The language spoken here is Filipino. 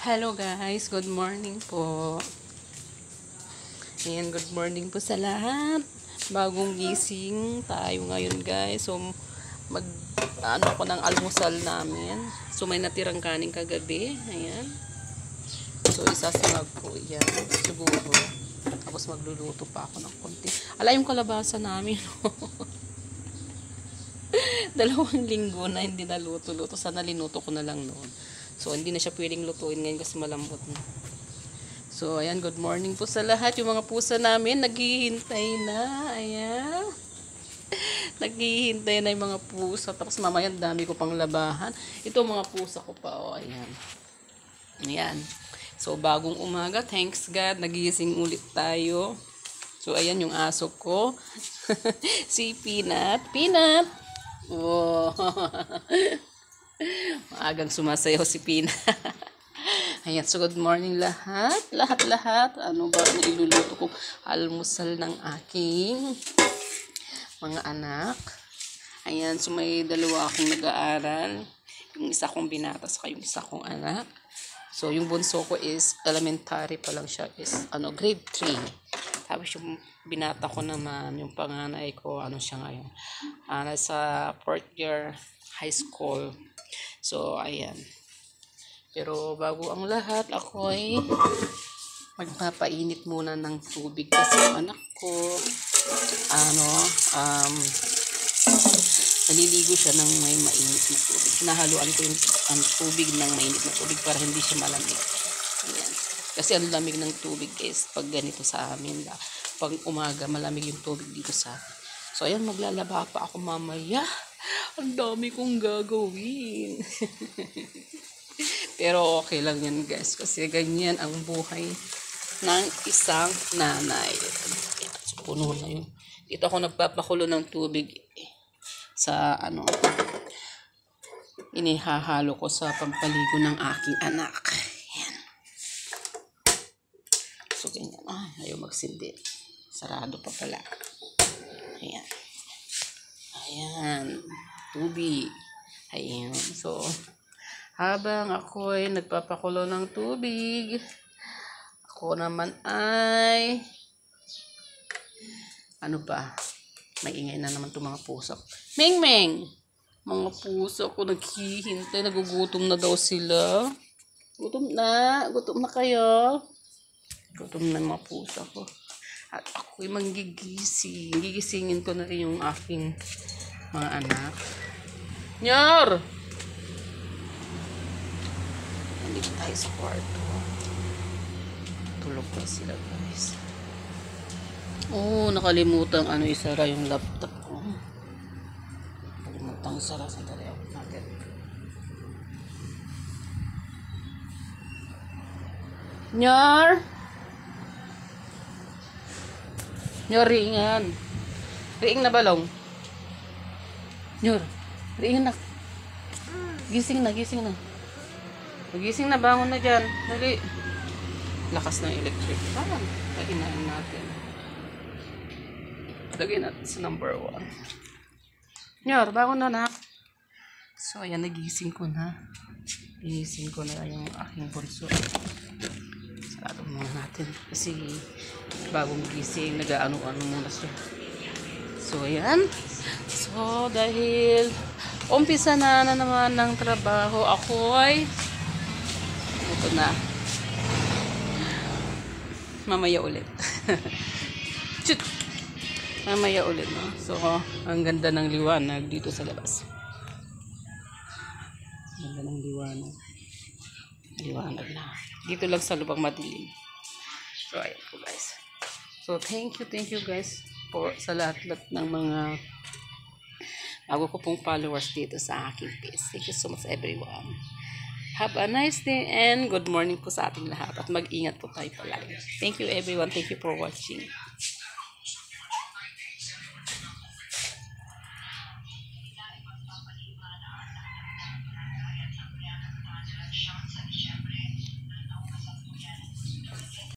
Hello guys, good morning po. Ayan, good morning po sa lahat. Bagong gising tayo ngayon guys. So, ako ng almusal namin. So, may natirang kanin kagabi. Ayan. So, isasinag ko yan. Siguro. Tapos magluluto pa ako ng konti. Ala, yung kalabasa namin. 2 linggo na hindi naluto-luto. Sana linuto ko na lang noon. So, hindi na siya pwedeng lutuin ngayon kasi malambot na. So, ayan, good morning po sa lahat. Yung mga pusa namin, naghihintay na. Ayan. Naghihintay na yung mga pusa. Tapos mamaya, dami ko pang labahan. Ito mga pusa ko pa. O, ayan. Ayan. So, bagong umaga. Thanks God. Nagising ulit tayo. So, ayan yung aso ko. Si Peanut. Peanut! Oh. Maagang sumasayaw si Pina. Ayan, so good morning lahat. Lahat. Ano ba ang iluluto kong almusal ng aking mga anak? Ayan, so may 2 akong nag-aaral. Yung isa kong binata saka yung isa kong anak. So yung bunso ko is elementary pa lang siya, is grade 3. Tapos yung binata ko naman, yung panganay ko, siya ngayon? Nasa 4th year high school. So, ayan. Pero bago ang lahat, ako ay magpapainit muna ng tubig kasi ang anak ko, naliligo siya ng may mainit na tubig. Hinahaluan ko yung tubig ng mainit na tubig para hindi siya malamig. Ayan. Kasi ang lamig ng tubig is pag ganito sa amin. Pag umaga, malamig yung tubig dito sa amin. So, ayan, maglalaba pa ako mamaya. Ang dami kong gagawin. Pero okay lang yan guys. Kasi ganyan ang buhay ng isang nanay. So, puno na yun. Dito ako nagpapakulo ng tubig sa inihahalo ko sa pampaligo ng aking anak. Ayan. So ganyan. Ayaw magsindi. Sarado pa pala. Ayan. Ayan. Tubig. Ayan. So, habang ako ay nagpapakulo ng tubig, ako naman ay may ingay na naman itong mga puso. Ming! Mga puso ko naghihintay, nagugutom na daw sila. Gutom na kayo. Gutom na mga puso ko. At ako'y manggigising. Gigisingin ko na rin yung aking mga anak. Nyor! Nandito tayo sa kwarto. Tulog na sila guys. Nakalimutan isara yung laptop ko. Nakalimutan isara. Sandali ako natin. Nyor! Nyor, riingan. Riing na balong. Nyor, riing na. Gising na. Gising na, bangon na dyan. Dali. Lakas ng electric. Lagyan natin. Lagyan natin sa number 1. Nyor, bangon na nak. So, ayan, nagising ko na. Gigising ko na yung aking bunso. Sarado muna natin. Kasi, bagong gising, nag-ano-ano muna siya. So, ayan. So, dahil umpisa na naman ng trabaho, ako'y ito na. Mamaya ulit. Shoot! Mamaya ulit, no? So, ang ganda ng liwanag dito sa labas. Ganda ng liwanag. Liwanag na. Dito lang sa lubang madilim. So, ayan po guys. So, thank you guys sa lahat ng mga bago ko pong followers dito sa aking page. Thank you so much everyone. Have a nice day and good morning po sa ating lahat. At mag-ingat po tayo palagi. Thank you everyone. Thank you for watching.